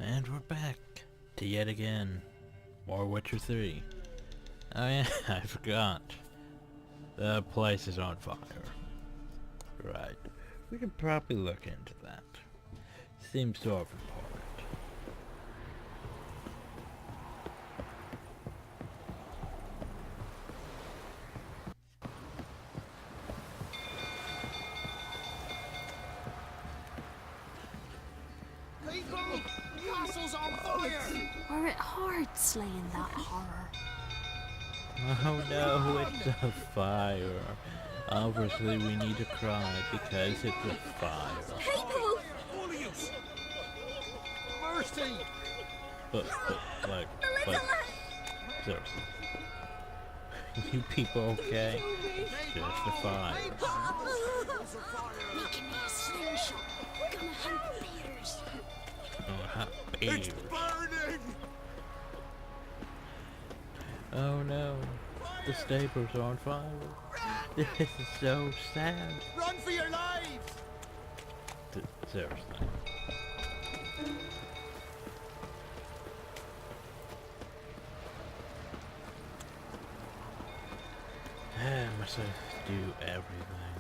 And we're back to yet again more Witcher 3. Oh yeah, I forgot. The place is on fire. Right. We could probably look into that. Seems sort of important. Castle's on fire! Were it hard slaying that horror? Oh no, it's a fire. Obviously we need to cry because it's a fire. People! Mercy! But like, seriously. You people okay? It's just a fire. Making me a slingshot. Gonna hunt bears. Oh, hot bears. It's burning! Oh no, the stables are on fire. This is so sad. Run for your lives! Seriously. Must I do everything?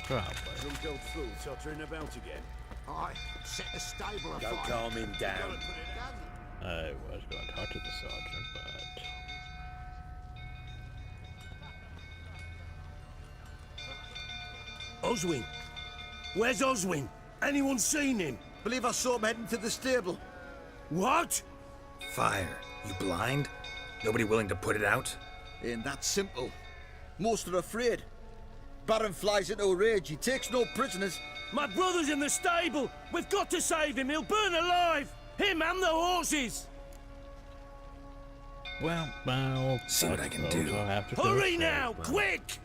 Probably. Drunk old fool tottering about again. I set the stable Go afire. calm him down. I was going to talk to the sergeant, but... Oswin! Where's Oswin? Anyone seen him? Believe I saw him heading to the stable. What? Fire. You blind? Nobody willing to put it out? Ain't that simple. Most are afraid. Baron flies into a rage. He takes no prisoners. My brother's in the stable! We've got to save him! He'll burn alive! Him and the horses! Well, See what I can do. I'll have to go Hurry save now! them. Quick!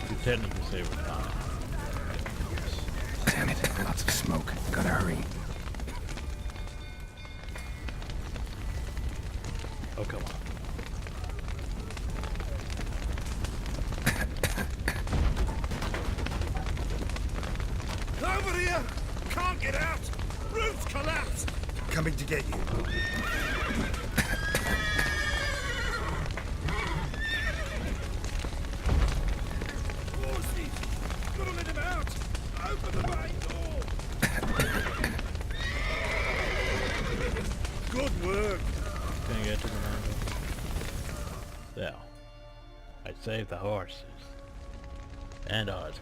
You could technically say we're not. Damn it. Lots of smoke. Gotta hurry. Oh, come on. Over here! Can't get out! Roof's collapsed! Coming to get you. Horses! Gotta let him out! Open the main door! Good work! Gonna get to the mango. So, I saved the horses. And Oswald.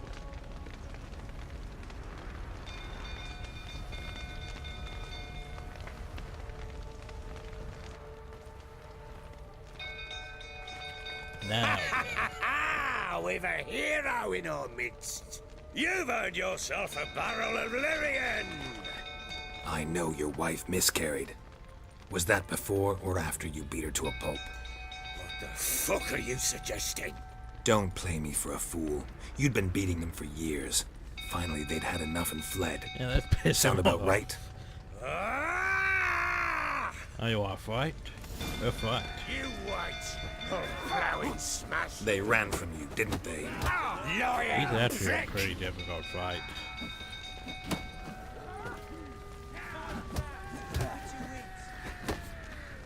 Now, Ah, we've a hero in our midst. You've earned yourself a barrel of Lyrian. I know your wife miscarried. Was that before or after you beat her to a pulp? What the fuck are you suggesting? Don't play me for a fool. You'd been beating them for years. Finally, they'd had enough and fled. yeah, let's piss Sound him about off. right? Ah! Oh, you want to fight? We'll fight. You wait. Oh, plowing smash. They ran from you, didn't they? Lying He's actually a prick. pretty difficult fight.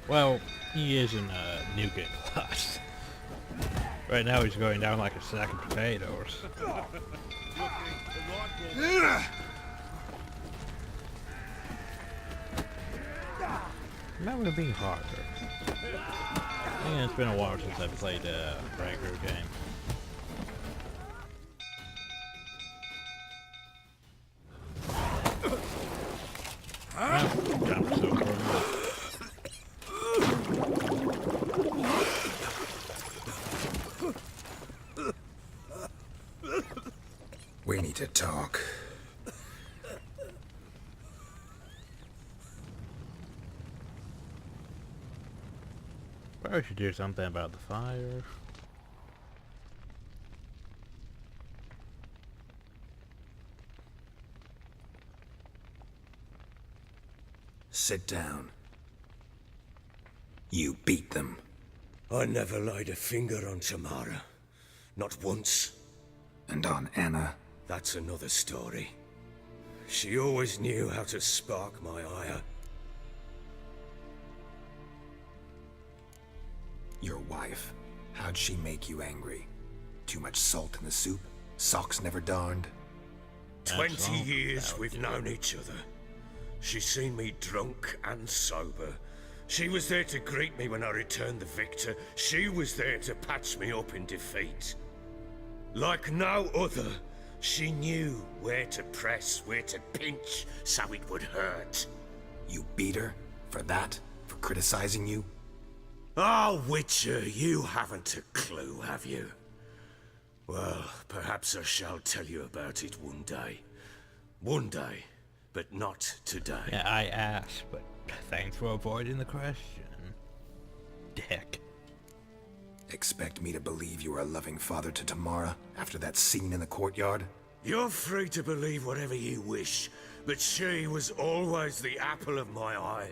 Well, he is in New Game Plus. Right now he's going down like a sack of potatoes. Remember being harder. Yeah, it's been a while since I played a regular game. Well, time to soak for a minute. We need to talk. Probably should do something about the fire. Sit down. You beat them. I never laid a finger on Tamara. Not once. And on Anna? That's another story. She always knew how to spark my ire. Your wife. How'd she make you angry? Too much salt in the soup? Socks never darned? 20 years we've known each other. She's seen me drunk and sober. She was there to greet me when I returned the victor. She was there to patch me up in defeat. Like no other, she knew where to press, where to pinch, so it would hurt. You beat her? For that? For criticizing you? Oh, Witcher, you haven't a clue, have you? Well, perhaps I shall tell you about it one day. One day, but not today. Yeah, I asked, but thanks for avoiding the question. Dick. Expect me to believe you were a loving father to Tamara after that scene in the courtyard? You're free to believe whatever you wish, but she was always the apple of my eye.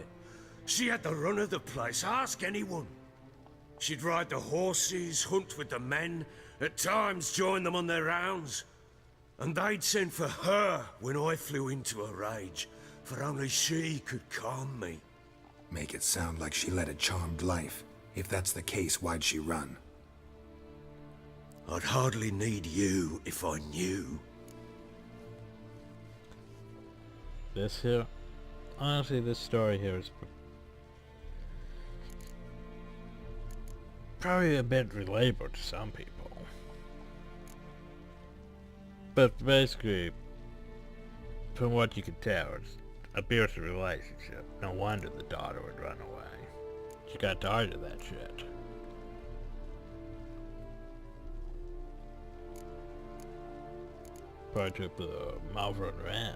She had the run of the place, ask anyone. She'd ride the horses, hunt with the men, at times join them on their rounds. And they'd send for her when I flew into a rage, for only she could calm me. Make it sound like she led a charmed life. If that's the case, why'd she run? I'd hardly need you if I knew. This here, honestly, this story here is probably a bit relatable to some people. But basically, from what you can tell, it's an abusive relationship. No wonder the daughter would run away. She got tired of that shit. Probably took the mouth and ran.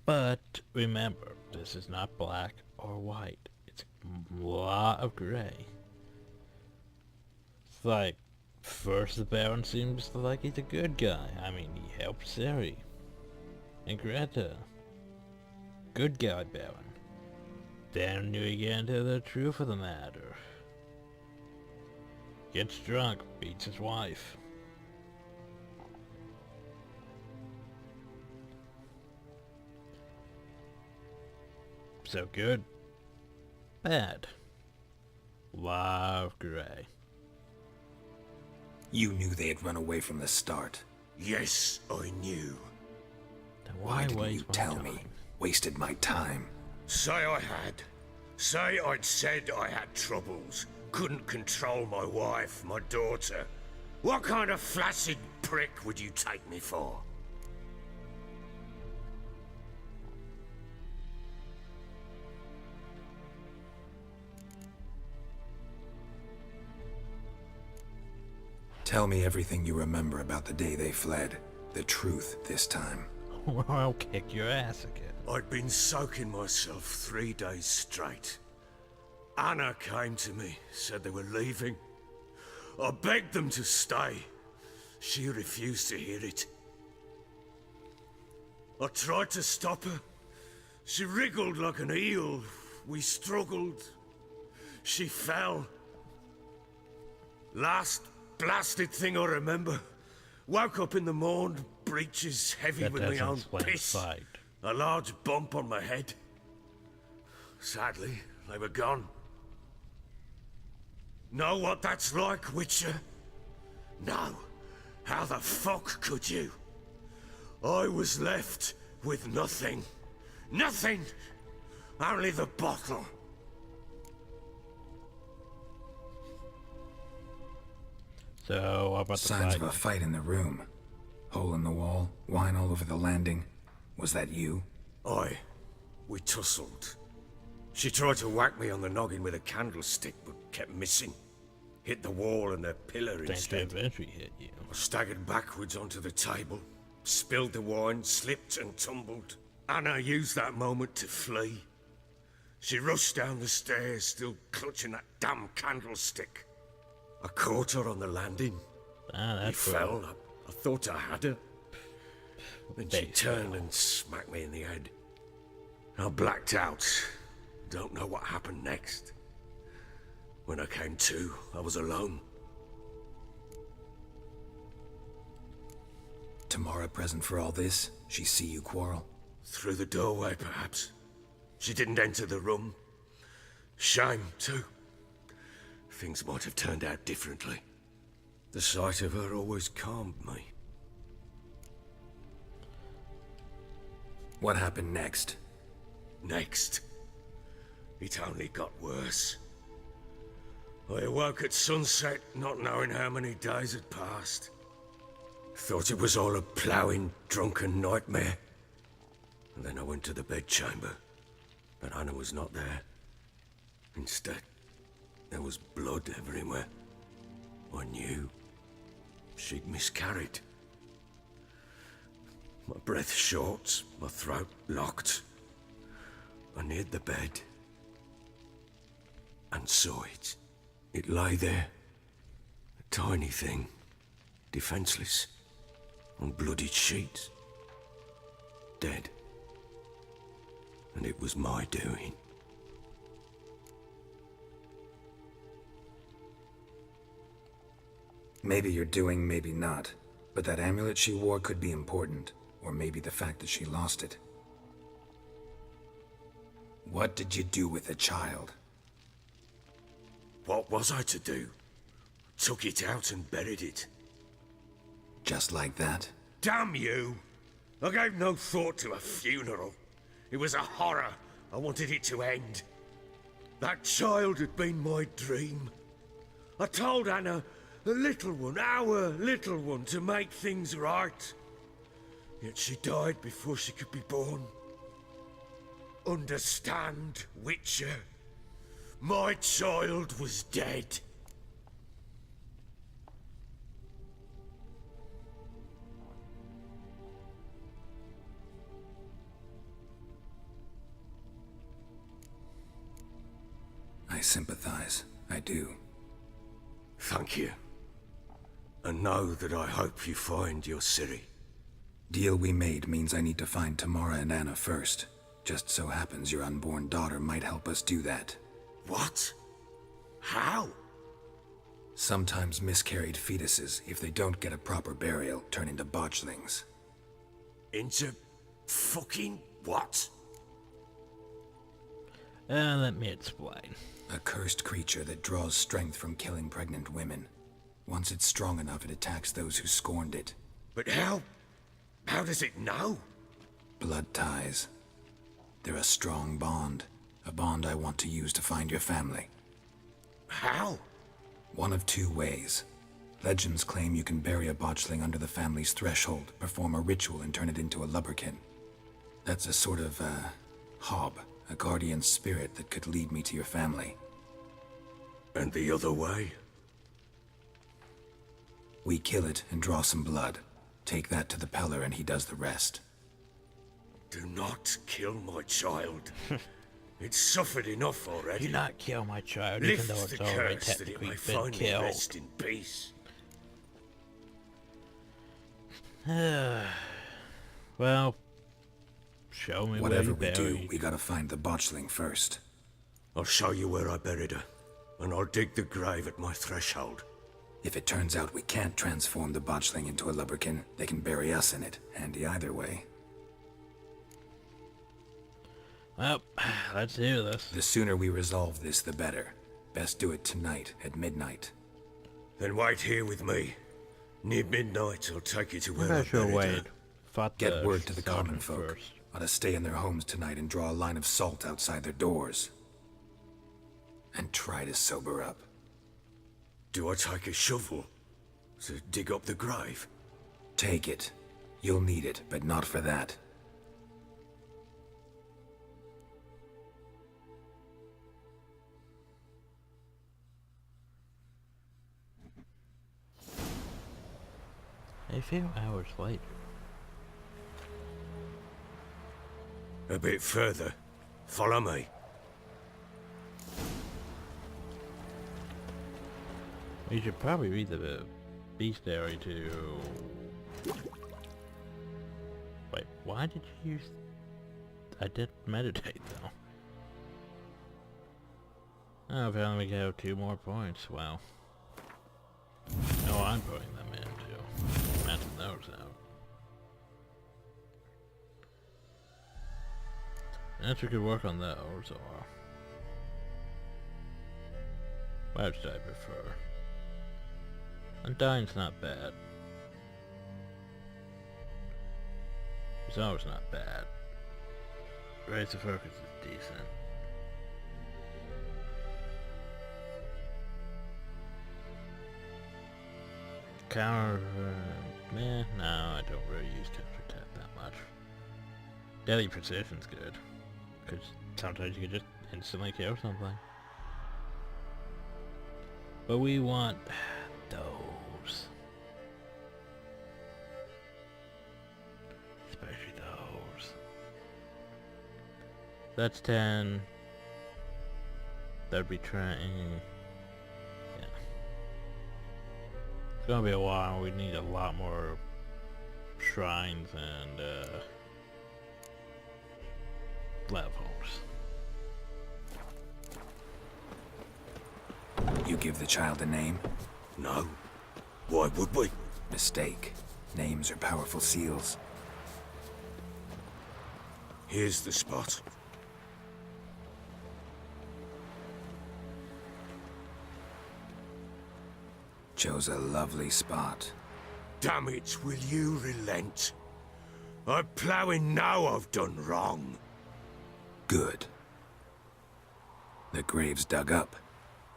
But remember, this is not black or white. It's a lot of gray. It's like, first the Baron seems like he's a good guy. I mean, he helped Ciri. And Greta. Good guy Baron. Then you get into the truth of the matter. Gets drunk, beats his wife. So good. Bad. Lot of gray. You knew they had run away from the start. Yes, I knew. Then Why didn't you waste my tell time? me? Wasted my time. Say I had. Say I'd said I had troubles. Couldn't control my wife, my daughter. What kind of flaccid prick would you take me for? Tell me everything you remember about the day they fled. The truth this time. Or I'll kick your ass again. I'd been soaking myself 3 days straight. Anna came to me, said they were leaving. I begged them to stay. She refused to hear it. I tried to stop her. She wriggled like an eel. We struggled. She fell. Last blasted thing I remember. Woke up in the morn, breeches heavy That with my doesn't own explain the piss. fight. A large bump on my head. Sadly, they were gone. Know what that's like, Witcher? No. How the fuck could you? I was left with nothing. Nothing! Only the bottle. So, what about the Signs fight? of a fight in the room. Hole in the wall, wine all over the landing. Was that you? We tussled. She tried to whack me on the noggin with a candlestick, but kept missing. Hit the wall and a pillar Thanks to instead. eventually hit you. I staggered backwards onto the table, spilled the wine, slipped and tumbled. Anna used that moment to flee. She rushed down the stairs, still clutching that damn candlestick. I caught her on the landing. Ah, He that's fell. I thought I had her. Then she turned and smacked me in the head. I blacked out. Don't know what happened next. When I came to, I was alone. Tamara present for all this? She see you quarrel? Through the doorway, perhaps. She didn't enter the room. Shame, too. Things might have turned out differently. The sight of her always calmed me. What happened next? Next, it only got worse. I awoke at sunset, not knowing how many days had passed. Thought it was all a ploughing, drunken nightmare. And then I went to the bedchamber, but Anna was not there. Instead, there was blood everywhere. I knew she'd miscarried. My breath short, my throat locked. I neared the bed and saw it. It lay there, a tiny thing, defenseless, on bloodied sheets, dead. And it was my doing. Maybe you're doing, maybe not. But that amulet she wore could be important. Or maybe the fact that she lost it. What did you do with the child? What was I to do? Took it out and buried it. Just like that? Damn you! I gave no thought to a funeral. It was a horror. I wanted it to end. That child had been my dream. I told Anna, the little one, our little one, to make things right. Yet she died before she could be born. Understand, Witcher? My child was dead. I sympathize. I do. Thank you. And know that I hope you find your Ciri. Deal we made means I need to find Tamara and Anna first. Just so happens your unborn daughter might help us do that. What? How? Sometimes miscarried fetuses, if they don't get a proper burial, turn into botchlings. Into fucking what? Let me explain. A cursed creature that draws strength from killing pregnant women. Once it's strong enough, it attacks those who scorned it. But how? How does it know? Blood ties. They're a strong bond. A bond I want to use to find your family. How? One of two ways. Legends claim you can bury a botchling under the family's threshold, perform a ritual, and turn it into a lubberkin. That's a sort of, hob. A guardian spirit that could lead me to your family. And the other way? We kill it and draw some blood. Take that to the Peller and he does the rest. Do not kill my child. It's suffered enough already. Do not kill my child, even though Lift it's the already curse that it technically may been finally killed. rest in peace. Well, show me Whatever where we you do, buried. we gotta find the botchling first. I'll show you where I buried her, and I'll dig the grave at my threshold. If it turns out we can't transform the botchling into a lubberkin, they can bury us in it. Handy either way. Well, let's do this. The sooner we resolve this, the better. Best do it tonight, at midnight. Then wait here with me. Near midnight, I'll take you to where I I should buried wait. her. Fought Get the word to the common sergeant folk. first. Ought to stay in their homes tonight and draw a line of salt outside their doors. And try to sober up. Do I take a shovel to dig up the grave? Take it. You'll need it, but not for that. A few hours later. A bit further. Follow me. We should probably read the bestiary to... Why did you use... I did meditate, though. Oh, apparently we have 2 more points. Wow. Oh, I'm putting them in, too. Matching those out. Perhaps we could work on those, or... What should I prefer? Undying's not bad. Resolve's not bad. Raise of Focus is decent. Counter... no, I don't really use counterattack that much. Deadly Precision's good. Because sometimes you can just instantly kill something. But we want those. Especially those. That's 10. That'd be trying. Yeah. It's gonna be a while. We need a lot more shrines and levels. You give the child a name? No. Why would we? Mistake. Names are powerful seals. Here's the spot. Chose a lovely spot. Damn it, will you relent? I'm ploughing now I've done wrong. Good. The grave's dug up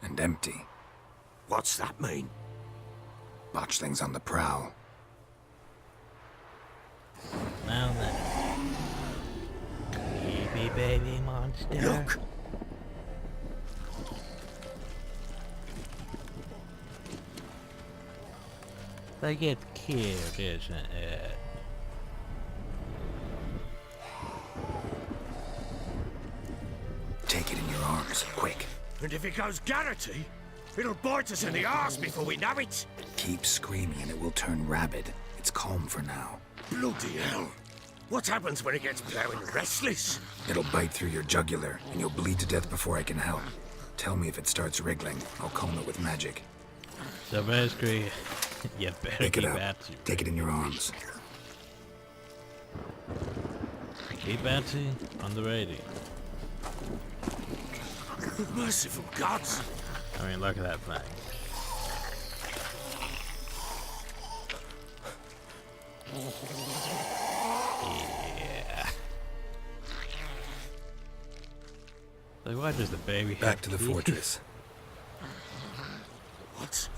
and empty. What's that mean? Botchlings on the prowl. Now then. Creepy baby monster. Look! They get killed, isn't it? Take it in your arms, quick. And if it goes Garrity, it'll bite us in the arse before we know it. Keep screaming and it will turn rabid. It's calm for now. Bloody hell. What happens when it gets ploughing restless? It'll bite through your jugular and you'll bleed to death before I can help. Tell me if it starts wriggling. I'll calm it with magic. So basically, you better Pick it keep up. at you. Take it in your arms. Keep Batsy on the radio. Merciful gods. I mean, look at that thing. Yeah. Like, why does the baby have Back to the teeth? fortress. What?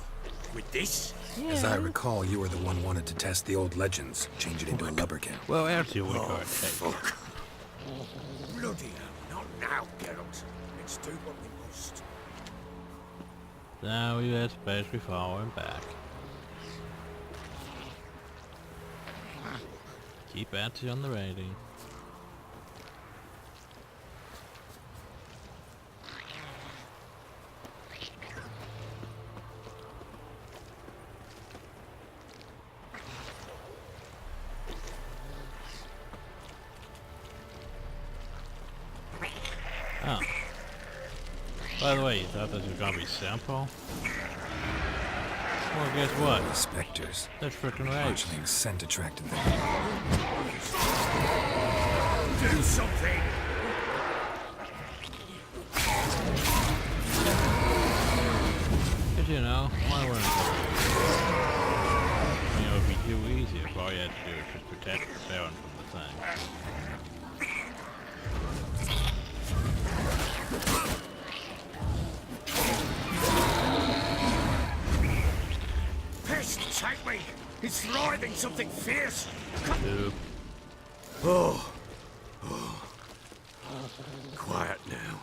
With this? As I recall, you were the one wanted to test the old legends, change it into a lubberkin. Well, actually, we Oh, can't take it. fuck. Bloody hell. Not now, Geralt. Let's do what we must. Now we have space before and back. Keep Batsy on the radio. Oh. By the way, you thought this was gonna be simple? Well, guess what? The specters. That's freaking right. Botchling's scent attracted them. Do something! Cause you know, why wouldn't it? You know, it'd be too easy if all you had to do was just protect the Baron from the thing. Pest, take me! It's writhing something fierce! Oop. Oh. Quiet now.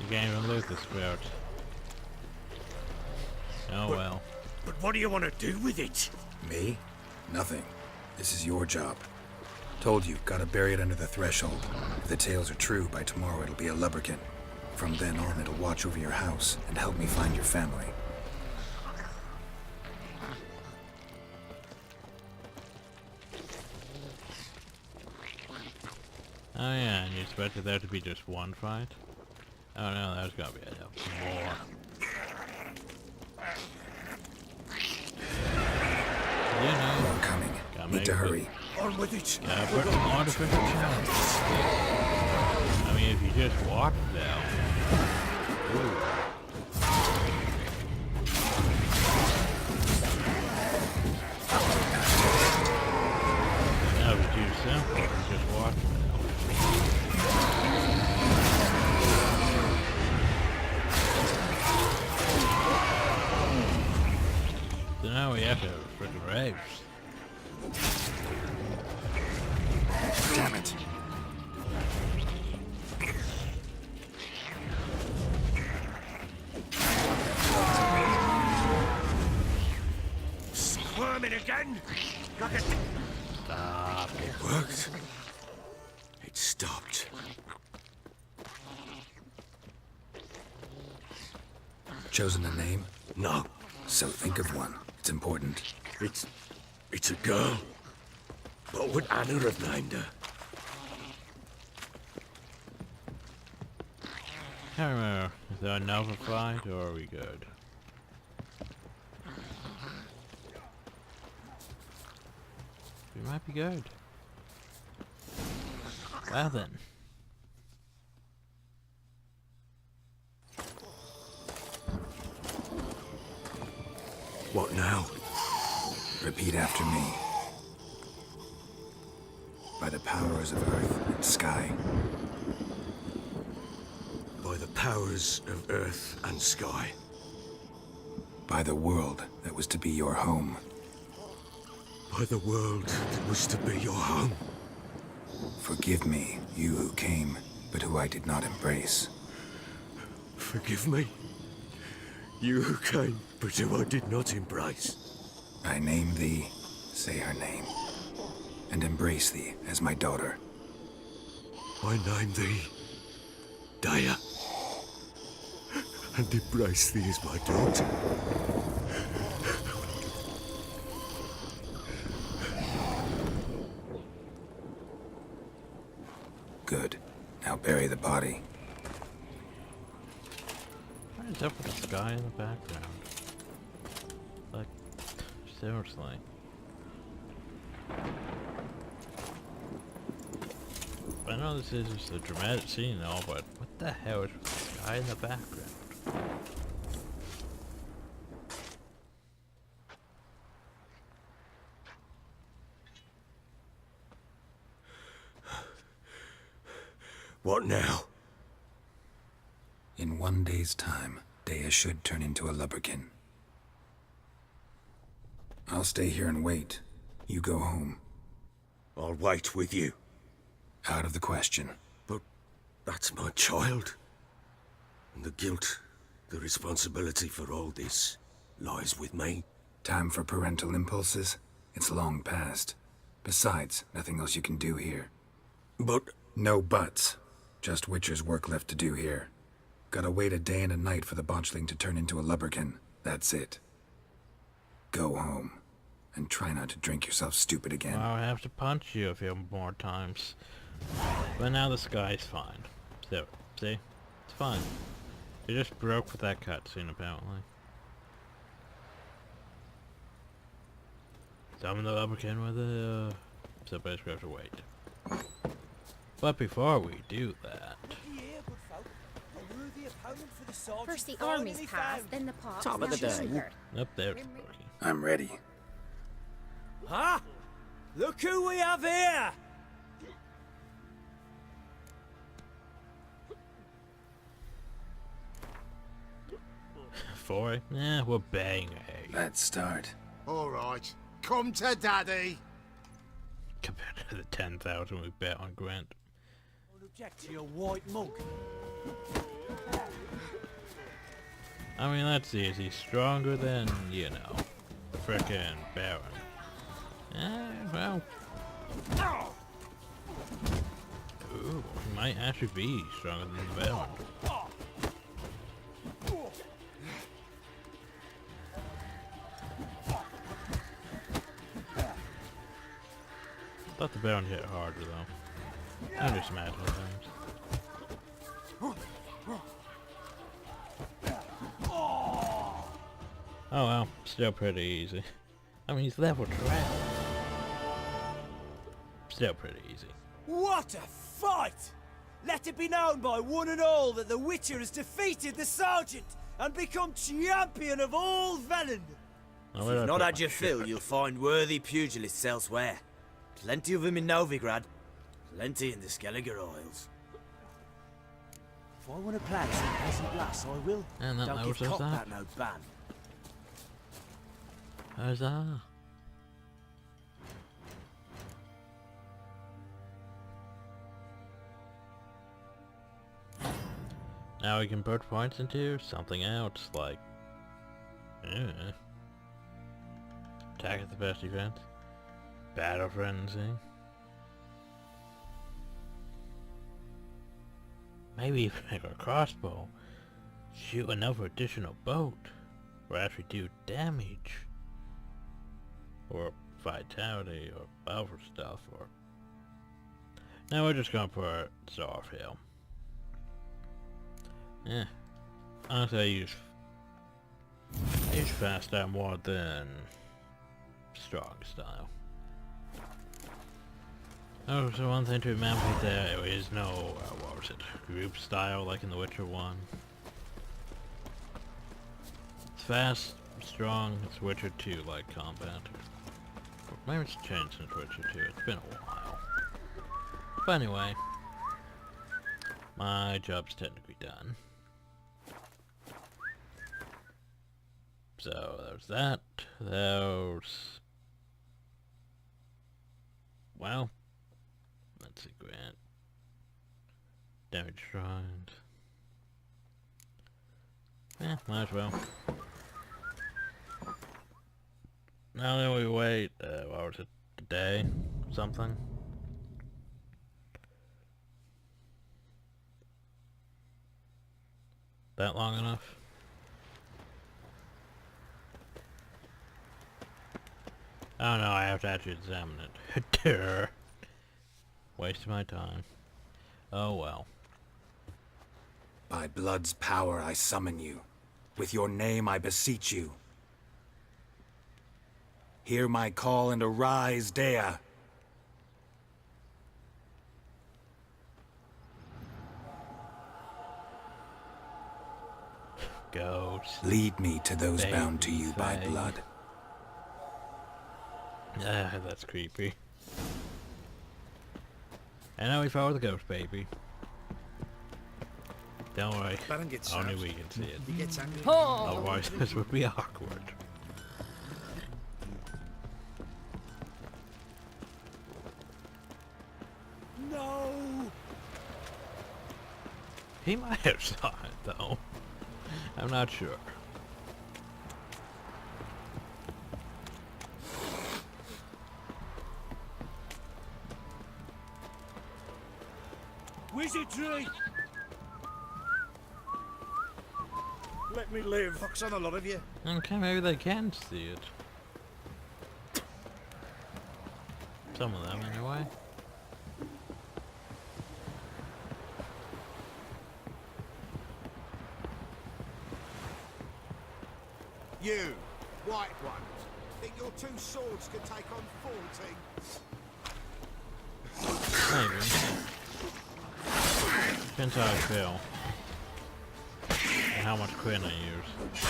You can't even lose the spirit. Oh well. But what do you want to do with it? Me? Nothing. This is your job. Told you, gotta bury it under the threshold. If the tales are true, by tomorrow it'll be a lubberkin. From then on, it'll watch over your house and help me find your family. Oh yeah, and you expected there to be just one fight? Oh no, there's gotta be more. You know, More coming. gotta Need make to it- hurry. On with it. gotta put some artificial challenge. I mean, if you just walk down. That would be too simple if you just walk down. So now we have to freaking race. Damn it. Squirming again. Like a... Stop. It worked. It stopped. Chosen a name? No, So think of one. It's important. it's a girl. What would Anna have named her? Can't remember. Is there another fight or are we good? We might be good. Well then. What now? Repeat after me. By the powers of earth and sky. By the powers of earth and sky. By the world that was to be your home. By the world that was to be your home. Forgive me, you who came, but who I did not embrace. Forgive me. You who came, but who I did not embrace. I name thee, say her name, and embrace thee as my daughter. I name thee Daya, and embrace thee as my daughter. Good. Now bury the body. What is up with the sky in the background? Like, seriously. I know this is just a dramatic scene and all, but what the hell is with the sky in the background? What now? In 1 day's time, Dea should turn into a lubberkin. I'll stay here and wait. You go home. I'll wait with you. Out of the question. But that's my child. And the guilt, the responsibility for all this lies with me. Time for parental impulses? It's long past. Besides, nothing else you can do here. But No buts. Just Witcher's work left to do here. Gotta wait a day and a night for the botchling to turn into a lubberkin. That's it. Go home. And try not to drink yourself stupid again. I'll have to punch you a few more times. But now the sky's fine. So, see? It's fine. You just broke with that cutscene, apparently. Summon the lubberkin with a... so basically we have to wait. But before we do that... First the armies pass, then the pops, Top of the now day. sugar. Up there's Brookie. I'm ready. Huh? Look who we have here! Four? Eh, we're bang. Let's start. All right, come to daddy. Compared to the 10,000 we bet on Grant. Don't object to your white mug. I mean, let's see, is he stronger than, you know, the frickin' Baron? Well. Ooh, he might actually be stronger than the Baron. Thought the Baron hit harder though. I just imagine things. Oh well, still pretty easy. I mean, he's level 12. Still pretty easy. What a fight! Let it be known by one and all that the Witcher has defeated the Sergeant and become champion of all Velen. Now, If where you've did I not put had my your fill, shirt? you'll find worthy pugilists elsewhere. Plenty of them in Novigrad, plenty in the Skelliger Isles. If I want to play some peasant lass, I will. And that Don't knows give us cock that. that no ban. Huzzah. Now we can put points into something else, like... Attack at the best event. Battle frenzy. Maybe even make a crossbow. Shoot another additional bolt. Or actually do damage. Or vitality, or other stuff, or... Now we're just gonna put Starfield. Yeah. Honestly, I use fast style more than strong style. Oh, so one thing to remember there is no, what was it, group style like in The Witcher 1. It's fast, strong, it's Witcher 2 like combat. Maybe it's changed since Witcher 2, it's been a while. But anyway, my job's technically done. So there's that. There's... Well, let's see, grant. Damage shrines. Yeah, might as well. Now then we wait, what was it, a day? Something? That long enough? Oh no, I have to actually examine it. Waste my time. Oh well. By blood's power I summon you. With your name I beseech you. Hear my call and arise, Dea. Ghost. Lead me to those Baby bound to you by face. blood. Ah, that's creepy. And now we follow the ghost, baby. Don't worry. Baron gets Only sad. we can see it. He gets angry. Otherwise this would be awkward. No! He might have saw it though. I'm not sure. Wizardry! Let me live. Fuck's on a lot of you. Okay, maybe they can see it. Some of them anyway. You, white ones, think your two swords could take on 14? Maybe. Depends how I feel. And how much Quinn I use.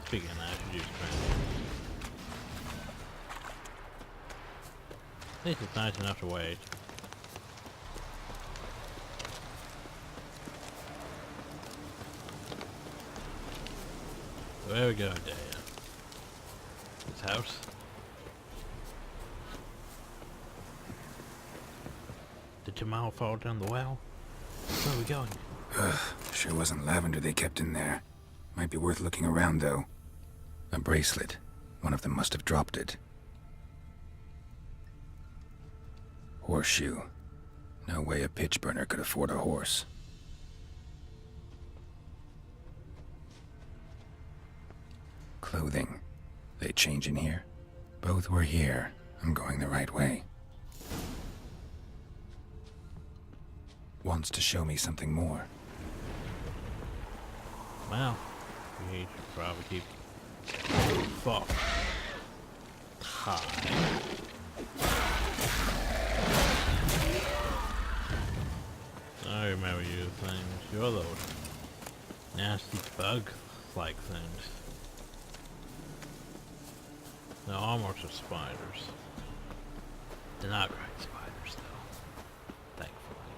Speaking of that, I should use Quinn. At least it's nice enough to wait. So where we go, Dea? This house? Did Jamal fall down the well? Where are we going? Sure wasn't lavender they kept in there. Might be worth looking around, though. A bracelet. One of them must have dropped it. Horseshoe. No way a pitch burner could afford a horse. Clothing. They change in here? Both were here. I'm going the right way. wants to show me something more. Well, we should probably keep fuck high. I remember you things. You're those nasty bug-like things. They're almost just spiders. They're not great spiders, though. Thankfully.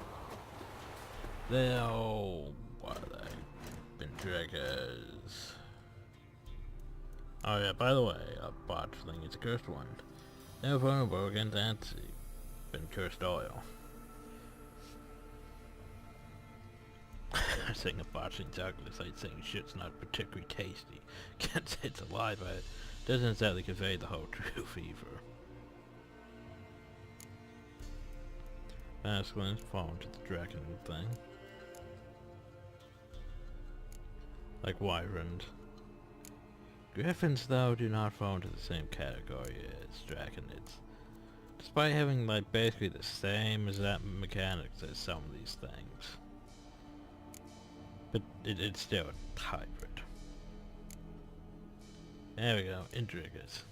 They'll... what are they? Ventricas. Oh yeah, by the way, a botchling is a cursed one. Never vulnerable against anti. Been cursed oil. Saying a botchling chocolate is like saying shit's not particularly tasty. Can't say it's a lie, but it doesn't exactly convey the whole truth either. Masculines fall into the dragon thing. Like wyverns. Griffins, though, do not fall into the same category as draconids. Despite having, like, basically the same exact mechanics as some of these things. But it's still a hybrid. There we go, intrigues.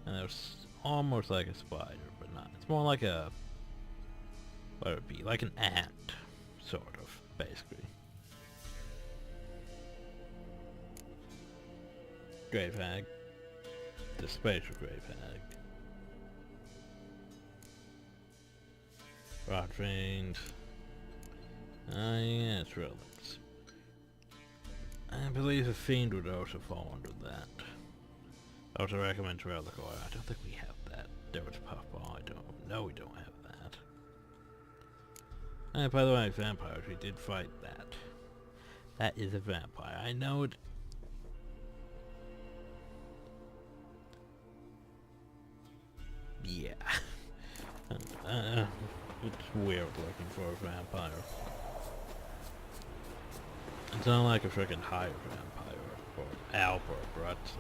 And it's almost like a spider, but not. It's more like a... what would it be? Like an ant, sort of, basically. Grave hag. The spatial grave hag. Rot fiend. Ah, yes, relics. I believe a fiend would also fall under that. Also recommends relic oil. I don't think we have that. There was puffball. I don't know. We don't have that. And by the way, vampires. We did fight that. That is a vampire. I know it. Yeah. It's weird looking for a vampire. It's not like a freaking higher vampire or Alp or Brutz.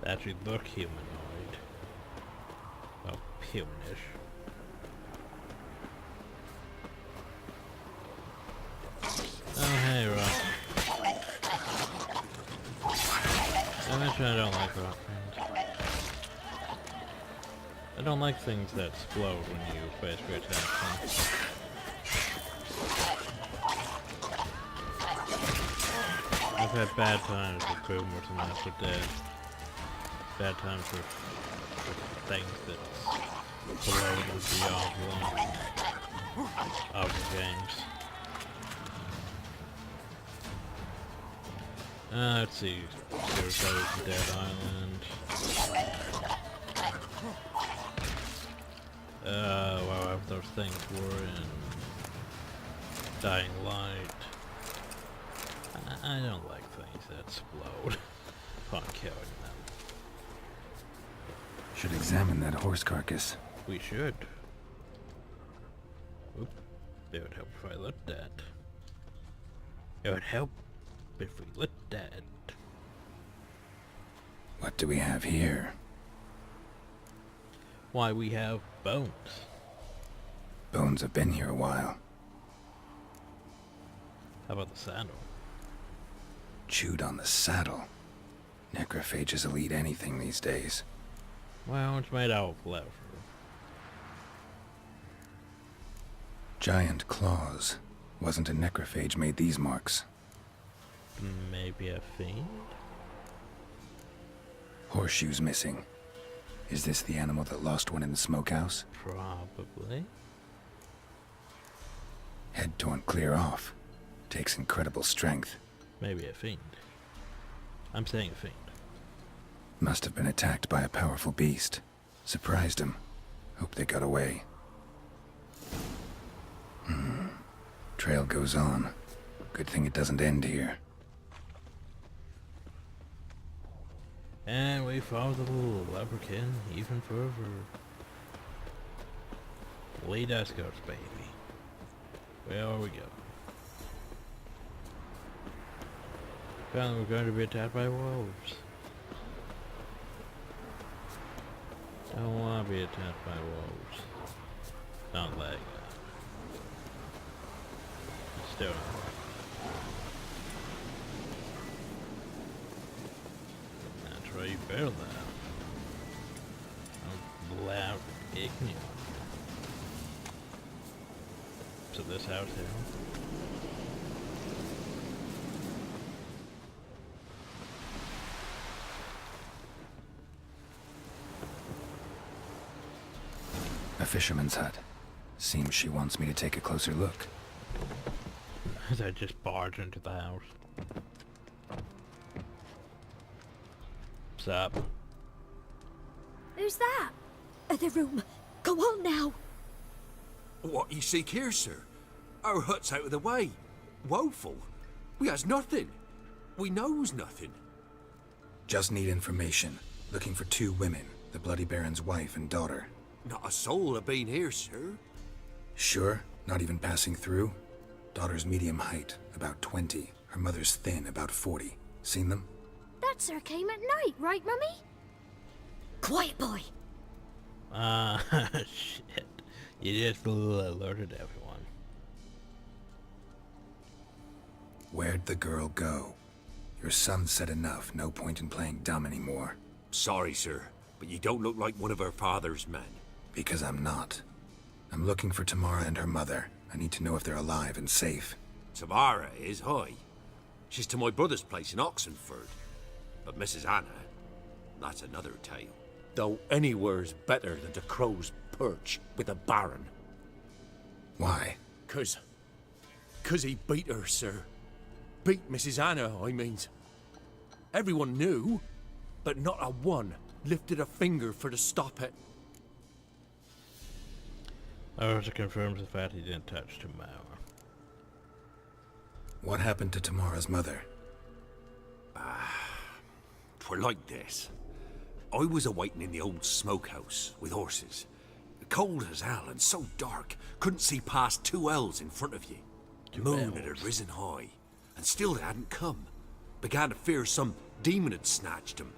They actually look humanoid. Well, humanish. Oh hey, Rock. I mentioned I don't like rock fiends. I don't like things that explode when you basically attack them. I've had bad times with boomers and that's what dead. Bad times with things that below the envelope of the games. Let's see. Suicide's Dead Island. Well, those things were in Dying Light. I don't like things that explode upon killing them. Should examine that horse carcass. We should. Oop. It would help if I lit that. It would help if we lit that. What do we have here? Why, we have bones. Bones have been here a while. How about the saddle? Chewed on the saddle. Necrophages will eat anything these days. Well, it's made out of leather. Giant claws. Wasn't a necrophage made these marks. Maybe a fiend? Horseshoes missing. Is this the animal that lost one in the smokehouse? Probably. Head torn clear off. Takes incredible strength. Maybe a fiend. I'm saying a fiend. Must have been attacked by a powerful beast. Surprised him. Hope they got away. Trail goes on. Good thing it doesn't end here. And we follow the little leprechaun even further. Lead us, ghost baby. Where we go? Apparently we're going to be attacked by wolves. I don't want to be attacked by wolves. Not like still not. That's where you build that. Loud ignorant. So this house here. A fisherman's hut. Seems she wants me to take a closer look. As I just barge into the house. What's up? Who's that? Other room. Go on now. What you seek here, sir? Our hut's out of the way. Woeful. We has nothing. We knows nothing. Just need information. Looking for 2 women, the Bloody Baron's wife and daughter. Not a soul have been here, sir. Sure? Not even passing through? Daughter's medium height, about 20. Her mother's thin, about 40. Seen them? That sir came at night, right, Mummy? Quiet, boy. Shit. You just alerted everyone. Where'd the girl go? Your son said enough, no point in playing dumb anymore. Sorry, sir, but you don't look like one of our father's men. Because I'm not. I'm looking for Tamara and her mother. I need to know if they're alive and safe. Tamara is, hi. She's to my brother's place in Oxenford. But Mrs. Anna, that's another tale. Though anywhere's better than the Crow's Perch with a Baron. Why? 'Cause he beat her, sir. Beat Mrs. Anna, I means. Everyone knew, but not a one lifted a finger for to stop it. Also confirms the fact he didn't touch Tamara. What happened to Tamara's mother? 'Twere like this. I was awaiting in the old smokehouse with horses. Cold as hell and so dark, couldn't see past 2 ells in front of you. Moon had risen high, and still they hadn't come. Began to fear some demon had snatched them.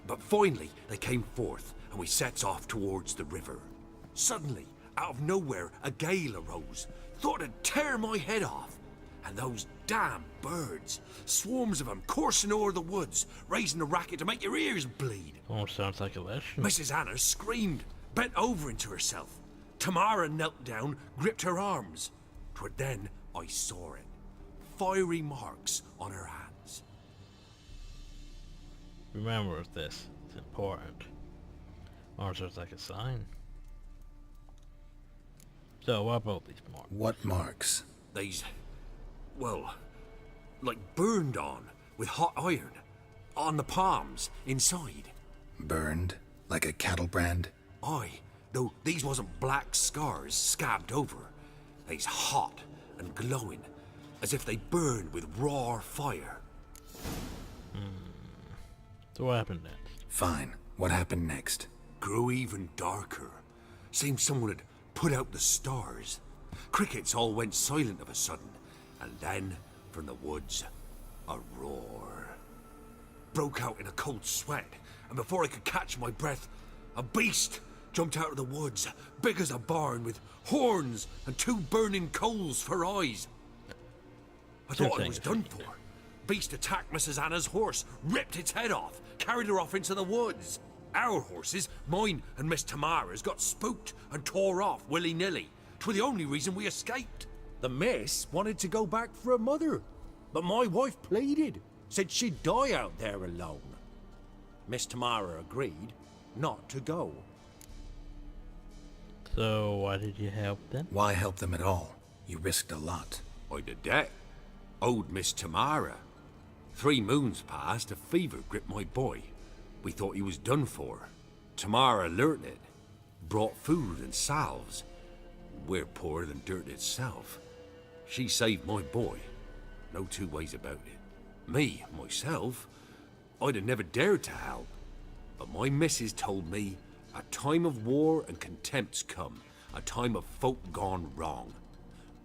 But finally they came forth, and we sets off towards the river. Suddenly, out of nowhere, a gale arose. Thought it'd tear my head off. And those damn birds, swarms of them coursing o'er the woods, raising a racket to make your ears bleed. Almost sounds like a lesson. Mrs. Anna screamed, bent over into herself. Tamara knelt down, gripped her arms. 'Twere then I saw it. Fiery marks on her hands. Remember this. It's important. Also, it's like a sign. So, what about these marks? What marks? These, well, like burned on with hot iron. On the palms, inside. Burned? Like a cattle brand? Aye, though these wasn't black scars scabbed over. They's hot and glowing, as if they burned with raw fire. So what happened next? Fine. What happened next? Grew even darker. Seemed someone had put out the stars. Crickets all went silent of a sudden, and then, from the woods, a roar. Broke out in a cold sweat, and before I could catch my breath, a beast jumped out of the woods, big as a barn, with horns and 2 burning coals for eyes. I thought I was done for. Beast attacked Mrs. Anna's horse, ripped its head off, carried her off into the woods. Our horses, mine and Miss Tamara's, got spooked and tore off willy-nilly. 'Twere the only reason we escaped. The miss wanted to go back for her mother, but my wife pleaded, said she'd die out there alone. Miss Tamara agreed not to go. So, why did you help them? Why help them at all? You risked a lot. I'd a debt. Owed Miss Tamara. 3 moons passed, a fever gripped my boy. We thought he was done for. Tamara learnt it. Brought food and salves. We're poorer than dirt itself. She saved my boy. No 2 ways about it. Me, myself, I'd have never dared to help. But my missus told me a time of war and contempt's come. A time of folk gone wrong.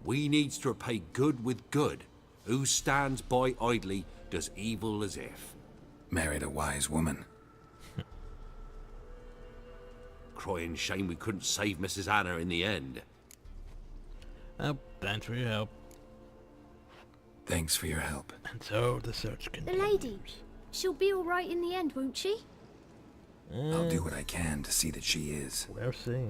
We needs to repay good with good. Who stands by idly does evil as if. Married a wise woman. Crying shame we couldn't save Mrs. Anna in the end. Oh, thanks for your help. Thanks for your help. And so the search The continues. lady. She'll be all right in the end, won't she? I'll do what I can to see that she is. We'll see.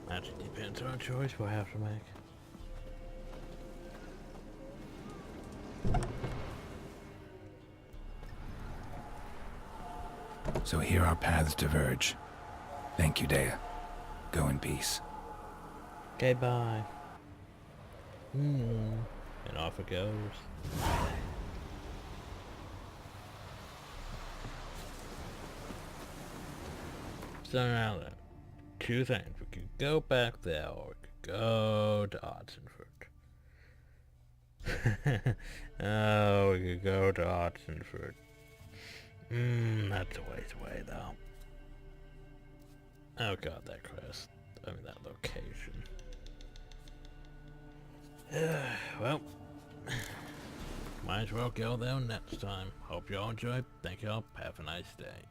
That depends on a choice we'll have to make. So here our paths diverge. Thank you, Dea. Go in peace. Okay, bye. And off it goes. So now then, two things. We could go back there, or we could go to Otzenford. Oh, we could go to Otzenford. That's a ways away, though. Oh god, that crest. I mean, that location. Well, might as well go there next time. Hope you all enjoyed. Thank you all. Have a nice day.